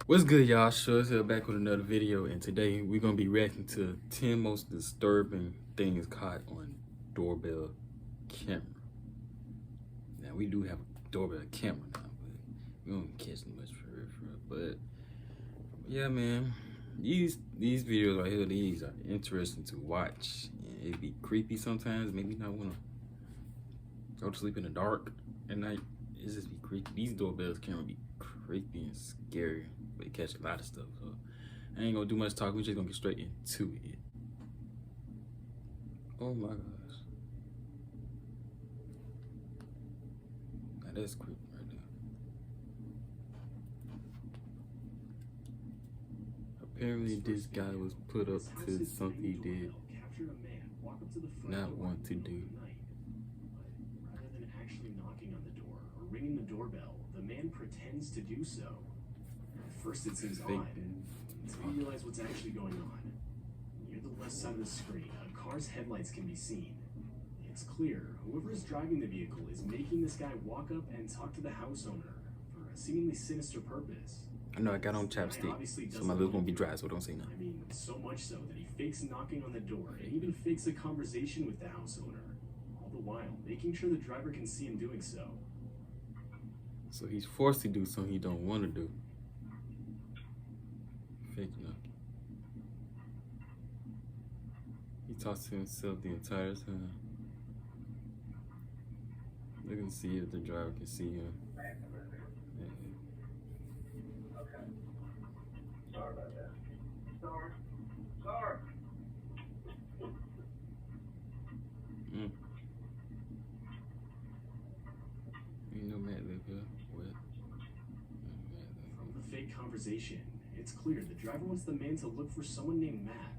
What's good, y'all? Sure, back with another video, and today we're gonna be reacting to 10 most disturbing things caught on doorbell camera. Now we do have a doorbell camera now, but we don't catch much for real. But yeah, man, these videos right here, these are interesting to watch. And it'd be creepy sometimes. Maybe not wanna go to sleep in the dark at night. It just be creepy. These doorbells camera be creepy and scary. They catch a lot of stuff, so I ain't gonna do much talking. We're just gonna get straight into it. Oh my gosh. Now that's creepy right there. Apparently this guy was put up to something he did not want to do. Rather than actually knocking on the door or ringing the doorbell, the man pretends to do so. At first it seems odd, until you realize what's actually going on. Near the left side of the screen, a car's headlights can be seen. It's clear whoever is driving the vehicle is making this guy walk up and talk to the house owner for a seemingly sinister purpose. I know I got on chapstick, so my lips won't be dry, so don't say nothing. I mean, so much so that he fakes knocking on the door and even fakes a conversation with the house owner, all the while making sure the driver can see him doing so. So he's forced to do something he don't want to do. Fake knocking. He talks to himself the entire time. Look and see if the driver can see him. Sorry about that. Sorry. Ain't no Matt live here. What? From the fake conversation, it's clear the driver wants the man to look for someone named Matt.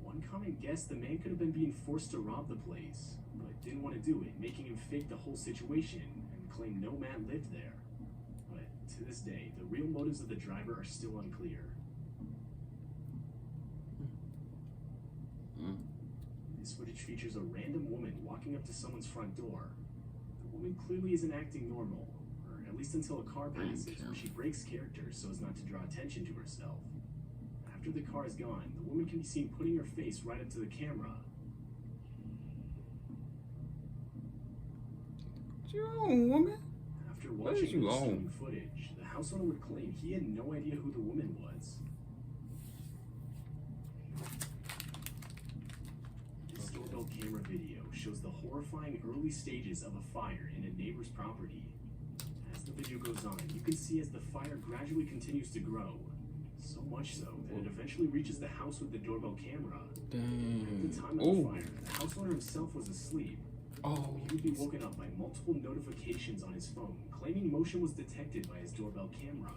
One common guess, the man could have been being forced to rob the place, but didn't want to do it, making him fake the whole situation and claim no Matt lived there. But to this day, the real motives of the driver are still unclear. This footage features a random woman walking up to someone's front door. The woman clearly isn't acting normal, or at least until a car passes where she breaks character so as not to draw attention to herself. After the car is gone, the woman can be seen putting her face right up to the camera. What you on, woman? After watching the disturbing footage, the house owner would claim he had no idea who the woman was. This doorbell camera video shows the horrifying early stages of a fire in a neighbor's property. As the video goes on, you can see as the fire gradually continues to grow. So much so that it eventually reaches the house with the doorbell camera. Dang. At the time of the fire, the house owner himself was asleep. He would be woken up by multiple notifications on his phone, claiming motion was detected by his doorbell camera.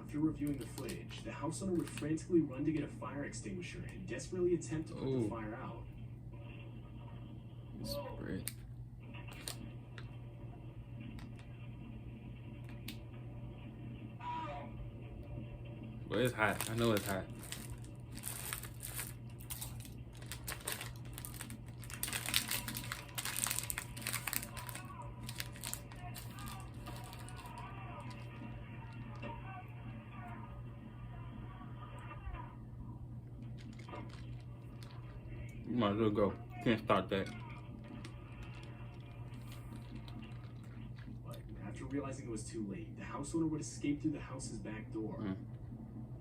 After reviewing the footage, the house owner would frantically run to get a fire extinguisher and desperately attempt to put the fire out. It's great. Well, it's hot. I know it's hot. You might as well go. Can't start that. But after realizing it was too late, the house owner would escape through the house's back door.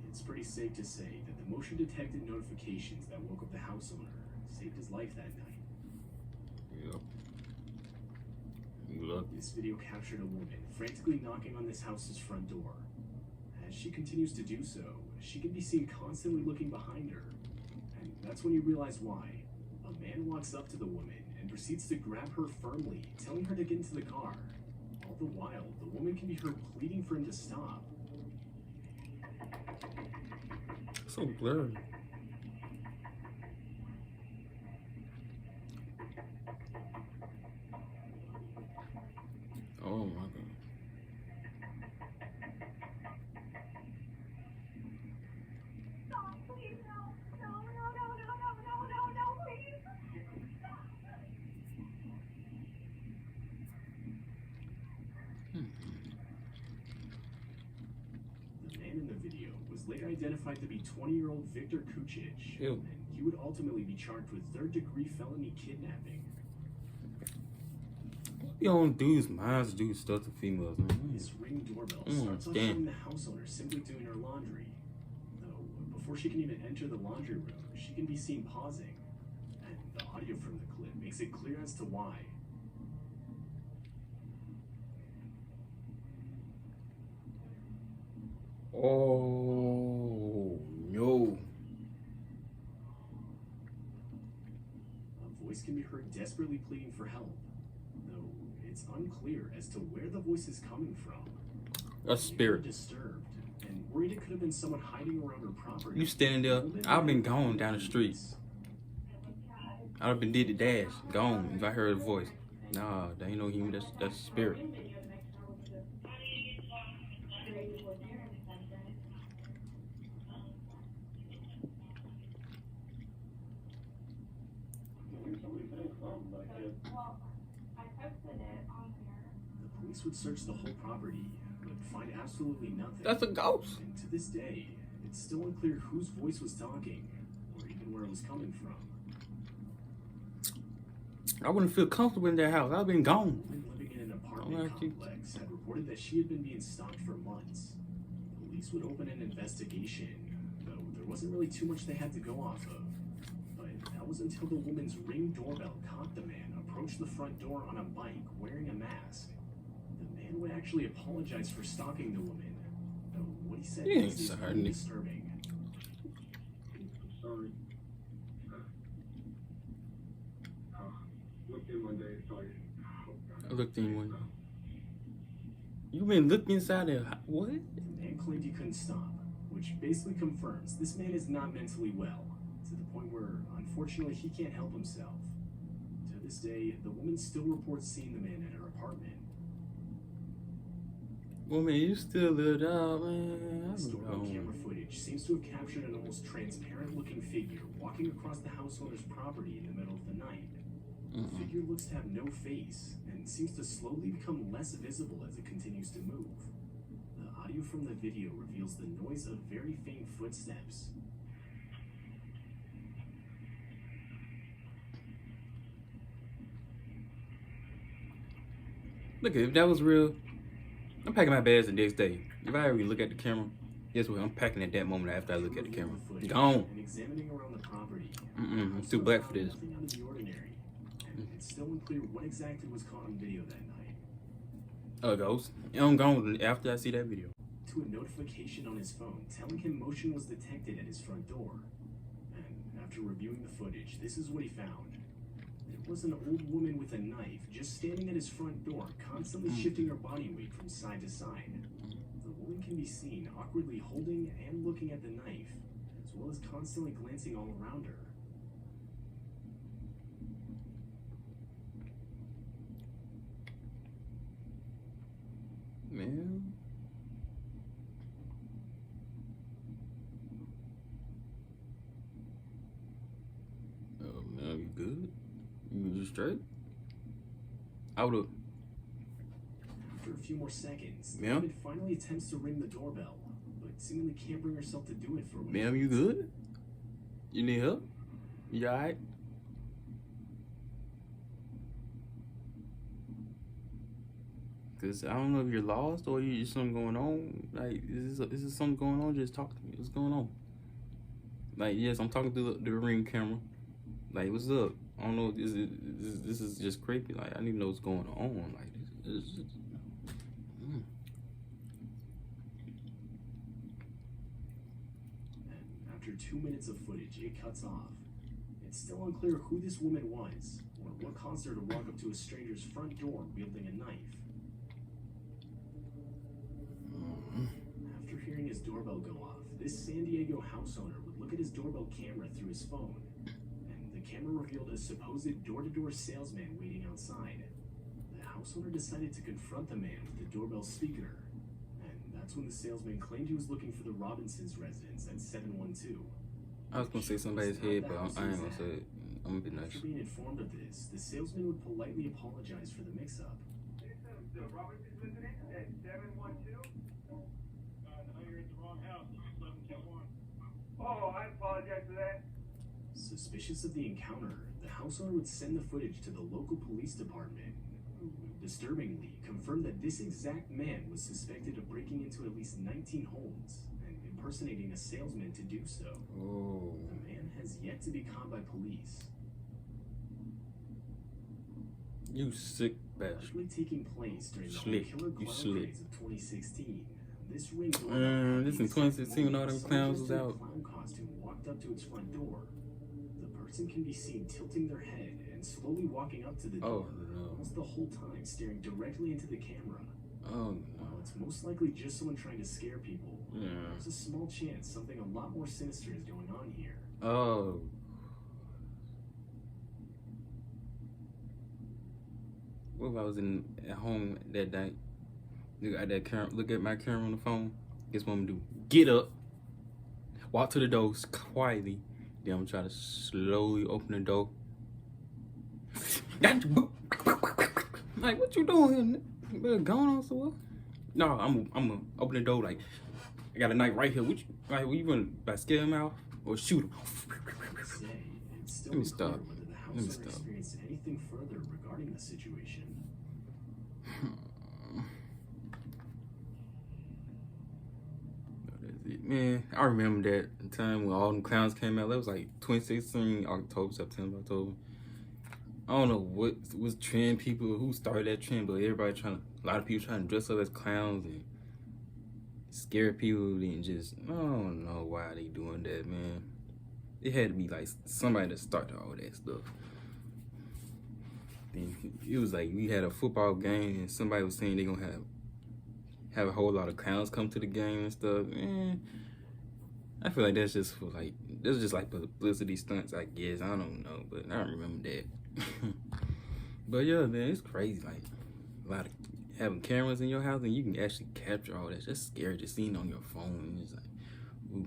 It's pretty safe to say that the motion detected notifications that woke up the house owner saved his life that night. Yep. This video captured a woman frantically knocking on this house's front door. As she continues to do so, she can be seen constantly looking behind her. And that's when you realize why. A man walks up to the woman and proceeds to grab her firmly, telling her to get into the car. All the while, the woman can be heard pleading for him to stop. So blurry. Oh my god. Please, no, please. The man in the was later identified to be 20-year-old Victor Kucic, Ew. and he would ultimately be charged with third-degree felony kidnapping. You don't do minds do stuff to females, man. This ring doorbell starts off damn. showing the house owner simply doing her laundry. Though, before she can even enter the laundry room, she can be seen pausing. And the audio from the clip makes it clear as to why. Oh, no. A voice can be heard desperately pleading for help, though it's unclear as to where the voice is coming from. A spirit. Disturbed and worried it could have been someone hiding around her property. You standing there, I've been gone down the street. I'd have been did the dash, gone if I heard a voice. Nah, that ain't no human, that's a spirit. The police would search the whole property, but find absolutely nothing. That's a ghost. And to this day, it's still unclear whose voice was talking, or even where it was coming from. I wouldn't feel comfortable in that house. I've been gone. A woman living in an apartment complex had reported that she had been being stalked for months. Police would open an investigation, though there wasn't really too much they had to go off of. But that was until the woman's ring doorbell caught the man approach the front door on a bike wearing a mask. The man would actually apologize for stalking the woman, though what he said He ain't is sorry. very disturbing. Sorry. Looked in one day, sorry. I looked in one. You been looking inside there? What? The man claimed he couldn't stop, which basically confirms this man is not mentally well, to the point where, unfortunately, he can't help himself. To this day, the woman still reports seeing the man at her apartment. Well, man, you still lived out, man. This I'm doorbell gone. camera footage seems to have captured an almost transparent-looking figure walking across the house owner's property in the middle of the night. The figure looks to have no face and seems to slowly become less visible as it continues to move. The audio from the video reveals the noise of very faint footsteps. Look, if that was real, I'm packing my bags the next day. If I ever look at the camera, guess what? I'm packing at that moment after I look at the camera. Gone. And examining around the property, I'm too black for this. nothing out of the ordinary. And it's still unclear what exactly was caught on video that night. A ghost. And I'm gone after I see that video. To a notification on his phone telling him motion was detected at his front door. And after reviewing the footage, this is what he found. It was an old woman with a knife just standing at his front door, constantly shifting her body weight from side to side. The woman can be seen awkwardly holding and looking at the knife, as well as constantly glancing all around her. Man. Oh, man, you good? You straight? I would've. After a few more seconds, the Ma'am? woman finally attempts to ring the doorbell, but seemingly can't bring herself to do it for what Ma'am, you good? You need help? You alright? Cause I don't know if you're lost or you something going on. Like, is this something going on? Just talk to me. What's going on? Like, yes, I'm talking through the ring camera. Like, what's up? I don't know. This is just creepy. Like, I need to know what's going on. Like, this is just. And after 2 minutes of footage, it cuts off. It's still unclear who this woman was, or what caused her to walk up to a stranger's front door wielding a knife. After hearing his doorbell go off, this San Diego house owner would look at his doorbell camera through his phone, and the camera revealed a supposed door-to-door salesman waiting outside. The house owner decided to confront the man with the doorbell speaker, and that's when the salesman claimed he was looking for the Robinsons' residence at 712. I was gonna say somebody's head, but I ain't gonna say it. I'm gonna be nice. After being informed of this, the salesman would politely apologize for the mix-up. The Robinson's residence at 712? No, you're at the wrong house. It's 712. Oh, I apologize for that. Suspicious of the encounter, the house owner would send the footage to the local police department, who disturbingly confirmed that this exact man was suspected of breaking into at least 19 homes and impersonating a salesman to do so. Oh. The man has yet to be caught by police. You sick bastard. Likely taking place during the Slick. killer You clown slick. craze of 2016. This ring This in 2016 when all them clowns was out. Clown costume walked up to its front door. The person can be seen tilting their head and slowly walking up to the door, no. almost the whole time staring directly into the camera. Oh no. While it's most likely just someone trying to scare people, Yeah. there's a small chance something a lot more sinister is going on here. Oh. What if I was at home that night? Look at my camera on the phone. Guess what I'm gonna do? Get up, walk to the door quietly. Then I'm gonna try to slowly open the door. Like, what you doing? You better go on somewhere. No, I'm gonna open the door like I got a knife right here. What you gonna scare him out or shoot him? Say, it's still Let me unclear stop. whether the house Let me owner stop. experienced anything further regarding the situation. Man, I remember that time when all them clowns came out. That was like 2016, October, September, October. I don't know what was trend people who started that trend, but a lot of people trying to dress up as clowns and scare people and just, I don't know why they doing that, man. It had to be like somebody to start all that stuff. Then it was like we had a football game and somebody was saying they gonna have a whole lot of clowns come to the game and stuff. I feel like that's just like publicity stunts, I guess. I don't know, but I don't remember that. But yeah, man, it's crazy. Like a lot of having cameras in your house and you can actually capture all that. It's just scary just seeing it on your phone. It's like, ooh.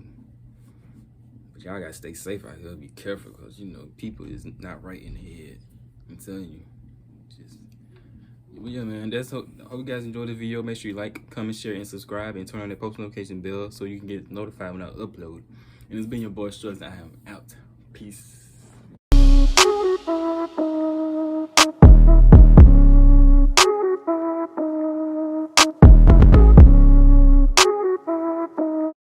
But y'all gotta stay safe out here. Be careful, cause you know people is not right in the head. I'm telling you. Well, yeah, man, that's hope you guys enjoyed the video. Make sure you like, comment, share, and subscribe, and turn on that post notification bell so you can get notified when I upload. And it's been your boy Struts. I am out. Peace.